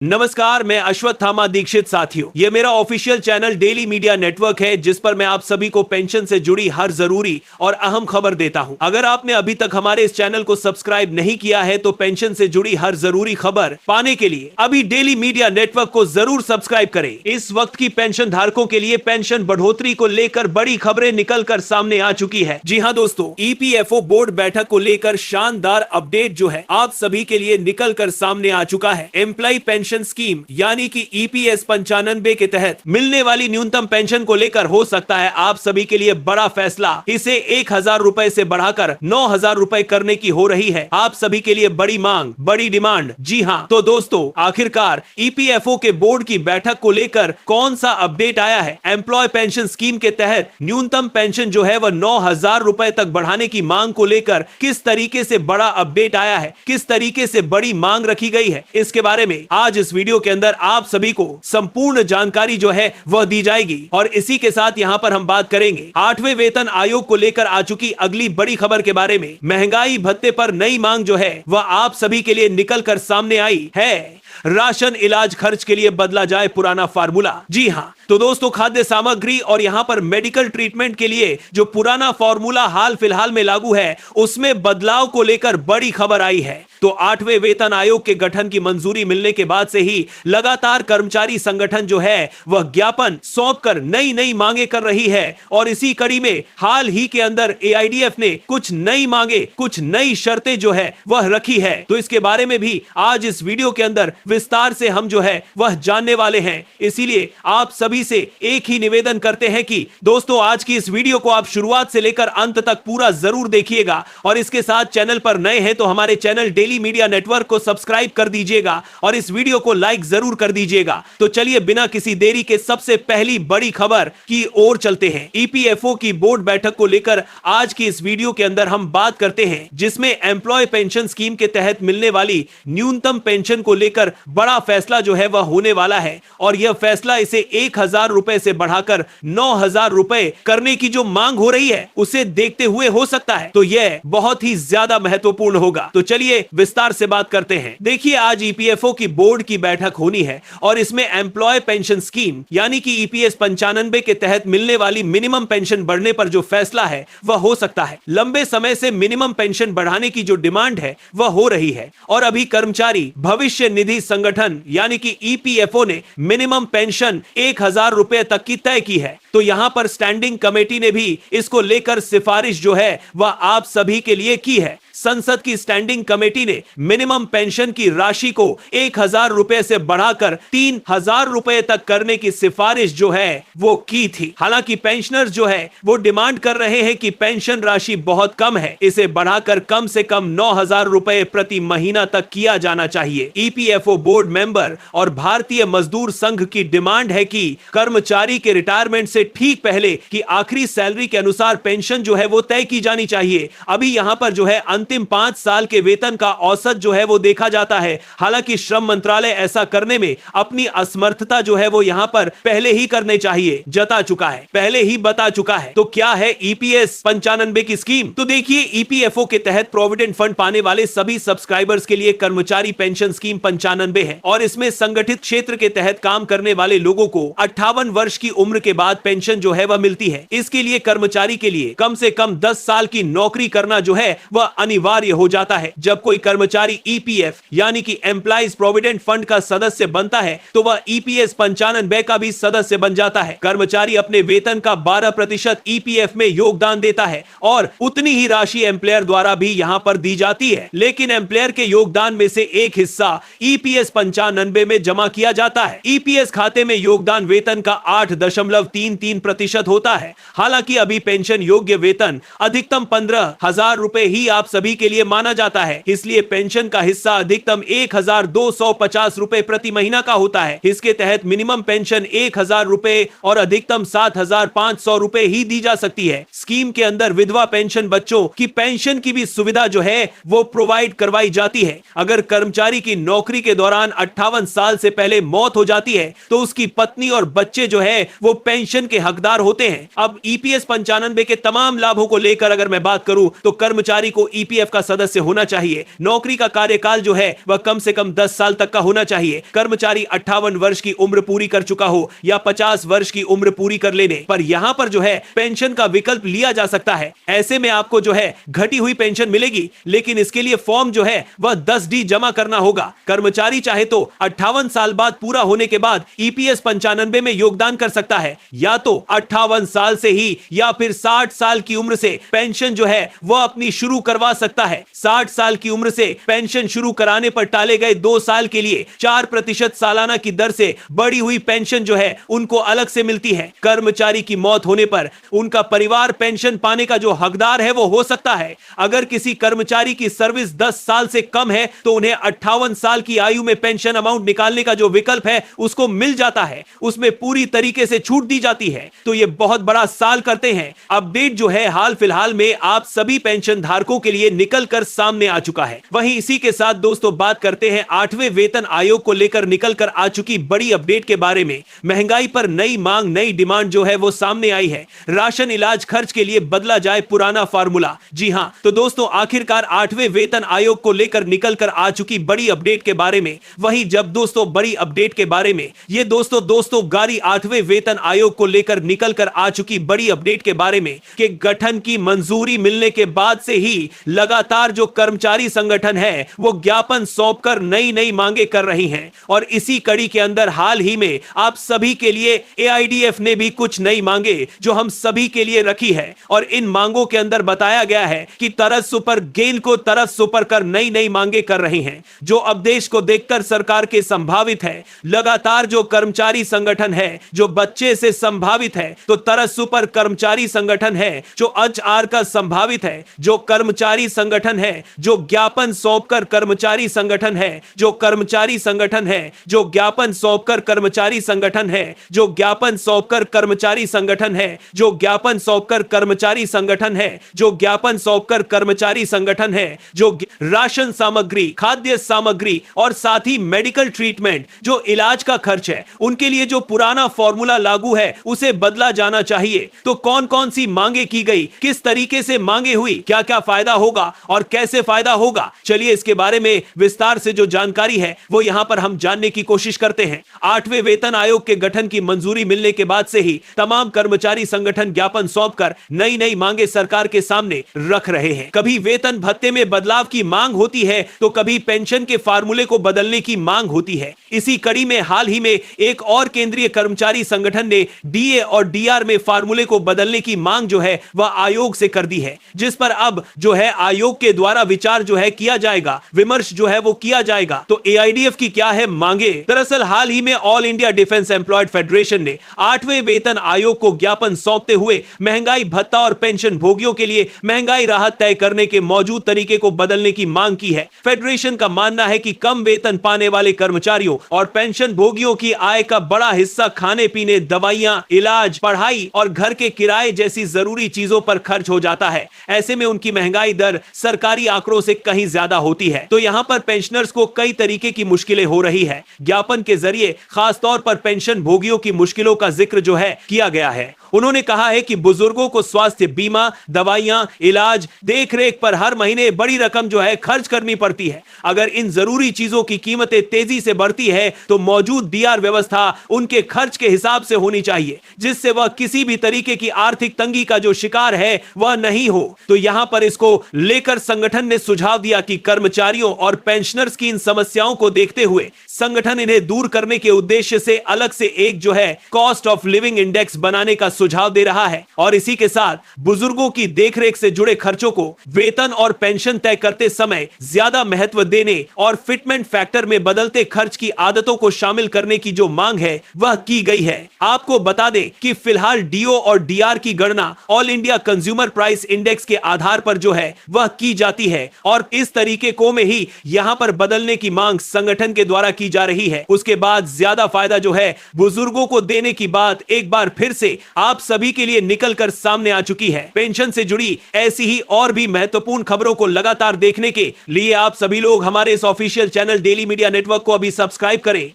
नमस्कार, मैं अश्वत्थामा दीक्षित। साथियों, ये मेरा official channel daily media network है जिस पर मैं आप सभी को पेंशन से जुड़ी हर जरूरी और अहम खबर देता हूं। अगर आपने अभी तक हमारे इस चैनल को सब्सक्राइब नहीं किया है तो पेंशन से जुड़ी हर जरूरी खबर पाने के लिए अभी डेली मीडिया नेटवर्क को जरूर सब्सक्राइब करें। इस वक्त की पेंशन धारकों के लिए पेंशन बढ़ोतरी को लेकर बड़ी खबरें निकल कर सामने आ चुकी है। जी हाँ दोस्तों, ईपीएफओ बोर्ड बैठक को लेकर शानदार अपडेट जो है आप सभी के लिए निकल कर सामने आ चुका है। एम्प्लॉय पेंशन स्कीम यानी कि ईपीएस 95 के तहत मिलने वाली न्यूनतम पेंशन को लेकर हो सकता है आप सभी के लिए बड़ा फैसला। इसे 1000 रुपए से बढ़ाकर 9000 रुपए करने की हो रही है। आप सभी के लिए बड़ी मांग, बड़ी डिमांड। जी हाँ, तो दोस्तों आखिरकार ईपीएफओ के बोर्ड की बैठक को लेकर कौन सा अपडेट आया है। एम्प्लॉय पेंशन स्कीम के तहत न्यूनतम पेंशन जो है वह 9000 रुपए तक बढ़ाने की मांग को लेकर किस तरीके से बड़ा अपडेट आया है, किस तरीके से बड़ी मांग रखी गई है, इसके बारे में आज इस वीडियो के अंदर आप सभी को संपूर्ण जानकारी जो है वह दी जाएगी। और इसी के साथ यहां पर हम बात करेंगे 8वें वेतन आयोग को लेकर आ चुकी अगली बड़ी खबर के बारे में। महंगाई भत्ते पर नई मांग जो है वह आप सभी के लिए निकल कर सामने आई है। राशन इलाज खर्च के लिए बदला जाए पुराना फार्मूला। जी हां, तो दोस्तों खाद्य सामग्री और यहां पर मेडिकल ट्रीटमेंट के लिए जो पुराना फार्मूला हाल फिलहाल में लागू है उसमें बदलाव को लेकर बड़ी खबर आई है। तो 8वें वेतन आयोग के गठन की मंजूरी मिलने के बाद से ही लगातार कर्मचारी संगठन जो है वह ज्ञापन सौंपकर नई नई मांगे कर रही है। और इसी कड़ी में हाल ही के अंदर एआईडीएफ ने कुछ नई मांगे, कुछ नई शर्तें जो है वह रखी है। तो इसके बारे में भी आज इस वीडियो के अंदर विस्तार से हम जो है वह जानने वाले हैं। इसीलिए आप सभी से एक ही निवेदन करते हैं कि दोस्तों आज की इस वीडियो को आप शुरुआत से लेकर अंत तक पूरा जरूर देखिएगा। और इसके साथ चैनल पर नए हैं तो हमारे चैनल डेली मीडिया नेटवर्क को सब्सक्राइब कर दीजिएगा और इस वीडियो को लाइक जरूर कर दीजिएगा। तो चलिए बिना किसी देरी के सबसे पहली बड़ी खबर की ओर चलते हैं। ईपीएफओ की बोर्ड बैठक को लेकर आज की इस वीडियो के अंदर हम बात करते हैं जिसमें एम्प्लॉय पेंशन स्कीम के तहत मिलने वाली न्यूनतम पेंशन को लेकर बड़ा फैसला जो है वह होने वाला है। और यह फैसला इसे 1000 रुपए से बढ़ाकर 9000 रुपए करने की जो मांग हो रही है उसे देखते हुए हो सकता है तो यह बहुत ही ज्यादा महत्वपूर्ण होगा। तो चलिए विस्तार से बात करते हैं। देखिए आज ईपीएफओ की बोर्ड की बैठक होनी है और इसमें एम्प्लॉय पेंशन स्कीम यानी कि ईपीएस 95 के तहत मिलने वाली मिनिमम पेंशन बढ़ने पर जो फैसला है वह हो सकता है। लंबे समय से मिनिमम पेंशन बढ़ाने की जो डिमांड है वह हो रही है और अभी कर्मचारी भविष्य निधि संगठन यानी कि ईपीएफओ ने मिनिमम पेंशन 1000 रुपए तक की तय की है। तो यहां पर स्टैंडिंग कमेटी ने भी इसको लेकर सिफारिश जो है वह आप सभी के लिए की है। संसद की स्टैंडिंग कमेटी ने मिनिमम पेंशन की राशि को 1000 रुपए से बढ़ाकर 3000 रुपए तक करने की सिफारिश जो है वो की थी। हालांकि पेंशनर्स जो है वो डिमांड कर रहे हैं कि पेंशन राशि बहुत कम है, इसे बढ़ाकर कम से कम 9000 रुपए प्रति महीना तक किया जाना चाहिए। ईपीएफओ बोर्ड मेंबर और भारतीय मजदूर संघ की डिमांड है कि कर्मचारी के रिटायरमेंट से ठीक पहले की आखिरी सैलरी के अनुसार पेंशन जो है वो तय की जानी चाहिए। अभी यहां पर जो है अंतिम 5 साल के वेतन का औसत जो है वो देखा जाता है। हालांकि श्रम मंत्रालय ऐसा करने में अपनी असमर्थता जो है वो यहां पर पहले ही करने चाहिए जता चुका है, पहले ही बता चुका है। तो क्या है ईपीएस 95 की स्कीम? तो देखिए ईपीएफओ के तहत प्रोविडेंट फंड पाने वाले सभी सब्सक्राइबर्स के लिए कर्मचारी पेंशन स्कीम 95 है और इसमें संगठित क्षेत्र के तहत काम करने वाले लोगों को 58 वर्ष की उम्र के बाद पेंशन जो है वह मिलती है। इसके लिए कर्मचारी के लिए कम से कम 10 साल की नौकरी करना जो है वह अनिवार्य हो जाता है। जब कोई कर्मचारी ईपीएफ यानी कि एम्प्लॉइज प्रोविडेंट फंड का सदस्य बनता है तो वह ईपीएस 95 का भी सदस्य बन जाता है। कर्मचारी अपने वेतन का 12% ईपीएफ में योगदान देता है और उतनी ही राशि एम्प्लॉयर द्वारा भी यहां पर दी जाती है। लेकिन एम्प्लॉयर के योगदान में से एक हिस्सा ईपीएस 95 में जमा किया जाता है। ईपीएस खाते में योगदान वेतन का 8.33% होता है। हालांकि अभी पेंशन योग्य वेतन अधिकतम 15,000 रुपए ही आप सभी के लिए माना जाता है, इसलिए पेंशन का हिस्सा अधिकतम 1250 रुपए प्रति महीना का होता है। इसके तहत मिनिमम पेंशन 1000 रुपए और अधिकतम 7500 रुपए ही दी जा सकती है। स्कीम के अंदर विधवा पेंशन बच्चों की पेंशन की भी सुविधा जो है वो प्रोवाइड करवाई जाती है। अगर कर्मचारी की नौकरी के दौरान 58 साल से पहले मौत हो जाती है तो उसकी पत्नी और बच्चे जो है वो पेंशन के हकदार होते हैं। अब ईपीएस 95 के तमाम लाभों को लेकर अगर मैं बात करूं तो कर्मचारी को ईपीएफ का सदस्य होना चाहिए। नौकरी का कार्यकाल जो है वह कम से कम 10 साल तक का होना चाहिए। कर्मचारी 58 वर्ष की उम्र पूरी कर चुका हो या 50 वर्ष की उम्र पूरी कर लेने पर यहां पर जो है पेंशन का विकल्प लिया जा सकता है। ऐसे में आपको जो है घटी हुई पेंशन मिलेगी, लेकिन इसके लिए फॉर्म जो है वह 10D जमा करना होगा। कर्मचारी चाहे तो 58 साल बाद पूरा होने के बाद ईपीएस 95 में योगदान कर सकता है, या तो 58 साल से ही या फिर 60 साल की उम्र से पेंशन जो है वह अपनी शुरू करवा सकता है। 60 साल की उम्र से पेंशन शुरू कराने पर टाले गए 2 साल के लिए 4% सालाना की दर से बढ़ी हुई पेंशन जो है उनको अलग से मिलती है। कर्मचारी की मौत होने पर उनका परिवार पेंशन पाने का जो हकदार है वो हो सकता है। अगर किसी कर्मचारी की सर्विस 10 साल से कम है तो उन्हें 58 साल की आयु में पेंशन अमाउंट निकालने का जो विकल्प है उसको मिल जाता है, उसमें पूरी तरीके से छूट दी जाती है। तो ये बहुत बड़ा साल करते हैं। अपडेट जो है हाल फिलहाल में आप सभी पेंशन धारकों के लिए निकल कर सामने आ चुका है। वहीं इसी के साथ दोस्तों बात करते हैं 8वें वेतन आयोग को लेकर निकल कर आ चुकी बड़ी अपडेट के बारे में। महंगाई पर नई मांग, नई डिमांड जो है वो सामने आई है। राशन इलाज खर्च के लिए बदला जाए पुराना फार्मूला। जी हां, तो दोस्तों आखिरकार 8वें वेतन आयोग को लेकर निकल कर आ चुकी बड़ी अपडेट के बारे में। वहीं जब दोस्तों बड़ी अपडेट के बारे में ये दोस्तों गारी 8वें वेतन आयोग को लेकर निकल कर आ चुकी बड़ी अपडेट के बारे में कि गठन की मंजूरी मिलने के बाद से ही लगातार जो कर्मचारी संगठन है वो ज्ञापन सौंपकर नई नई मांगे कर रही हैं। और इसी कड़ी के अंदर हाल ही में आप सभी के लिए एआईडीएफ ने भी कुछ नई मांगे जो हम सभी के लिए रखी है। और इन मांगों के अंदर बताया गया है कि तरस सुपर गेंद को तरस सुपर कर नई नई मांगे कर रही हैं, जो अब देश को देखकर सरकार के संभावित है। लगातार जो कर्मचारी संगठन है जो बच्चे से संभावित है, तो तरस सुपर कर्मचारी संगठन है जो एचआर का संभावित है, जो कर्मचारी संगठन है जो ज्ञापन सौंपकर कर्मचारी संगठन है, जो कर्मचारी संगठन है जो ज्ञापन सौंपकर कर्मचारी संगठन है, जो ज्ञापन सौंपकर कर्मचारी संगठन है, जो ज्ञापन सौंपकर कर्मचारी संगठन है, जो ज्ञापन सौंपकर कर्मचारी संगठन है, जो राशन सामग्री, खाद्य सामग्री और साथ ही मेडिकल ट्रीटमेंट जो इलाज का खर्च है उनके लिए जो पुराना फॉर्मूला लागू है उसे बदला जाना चाहिए। तो कौन कौन सी मांगे की गई, किस तरीके से मांगे हुई, क्या क्या फायदा होगा और कैसे फायदा होगा, चलिए इसके बारे में विस्तार से जो जानकारी है वो यहां पर हम जानने की कोशिश करते हैं। 8वें वेतन आयोग के गठन की मंजूरी मिलने के बाद से ही तमाम कर्मचारी संगठन ज्ञापन सौंपकर नई नई मांगे सरकार के सामने रख रहे हैं। कभी वेतन भत्ते में बदलाव की मांग होती है तो कभी पेंशन के फार्मूले को बदलने की मांग होती है। इसी कड़ी में हाल ही में एक और केंद्रीय कर्मचारी संगठन ने डीए और डीआर में फार्मूले को बदलने की मांग जो है वह आयोग से कर दी है, जिस पर अब जो है आयोग के द्वारा विचार जो है किया जाएगा, विमर्श जो है वो किया जाएगा। तो एआईडीएफ की क्या है मांगे? दरअसल हाल ही में all India defence employed federation ने 8वें वेतन आयोग को ज्ञापन सौंपते हुए महंगाई भत्ता और पेंशन भोगियों के लिए महंगाई राहत तय करने के मौजूद तरीके को बदलने की मांग की है। फेडरेशन का मानना है कि कम वेतन पाने वाले कर्मचारियों और पेंशन भोगियों की आय का बड़ा हिस्सा खाने पीने, दवाइयां, इलाज, पढ़ाई और घर के किराए जैसी जरूरी चीजों पर खर्च हो जाता है। ऐसे में उनकी महंगाई दर सरकारी आंकड़ों से कहीं ज्यादा होती है। तो यहां पर पेंशनर्स को कई तरीके की मुश्किलें हो रही है। ज्ञापन के जरिए खासतौर पर पेंशन भोगियों की मुश्किलों का जिक्र जो है किया गया है। उन्होंने कहा है कि बुजुर्गों को स्वास्थ्य बीमा, दवाइयां, इलाज, देखरेख पर हर महीने बड़ी रकम जो है खर्च करनी पड़ती है। अगर इन जरूरी चीजों की कीमतें तेजी से बढ़ती है तो मौजूद डीआर व्यवस्था उनके खर्च के हिसाब से होनी चाहिए, जिससे वह किसी भी तरीके की आर्थिक तंगी का जो शिकार है वह नहीं हो। तो यहां पर इसको लेकर संगठन ने सुझाव दिया कि कर्मचारियों और पेंशनर्स की इन समस्याओं को देखते हुए संगठन इन्हें दूर करने के उद्देश्य से अलग से एक जो है कॉस्ट ऑफ लिविंग इंडेक्स बनाने का सुझाव दे रहा है। और इसी के साथ बुजुर्गों की देखरेख से जुड़े खर्चों को वेतन और पेंशन तय करते समय ज्यादा महत्व देने और फिटमेंट फैक्टर में बदलते खर्च की आदतों को शामिल करने की जो मांग है वह की गई है। आपको बता दें कि फिलहाल डीओ और डीआर की गणना all India consumer price index के आधार पर जो है वह की जाती है और इस तरीके को में ही यहां पर बदलने की मांग संगठन के द्वारा की जा रही है। उसके बाद ज्यादा फायदा जो है बुजुर्गों को देने की बात एक बार फिर से आप सभी के लिए निकल कर सामने आ चुकी है। पेंशन से जुड़ी ऐसी ही और भी महत्वपूर्ण खबरों को लगातार देखने के लिए आप सभी लोग हमारे इस official channel daily media network को अभी सब्सक्राइब करें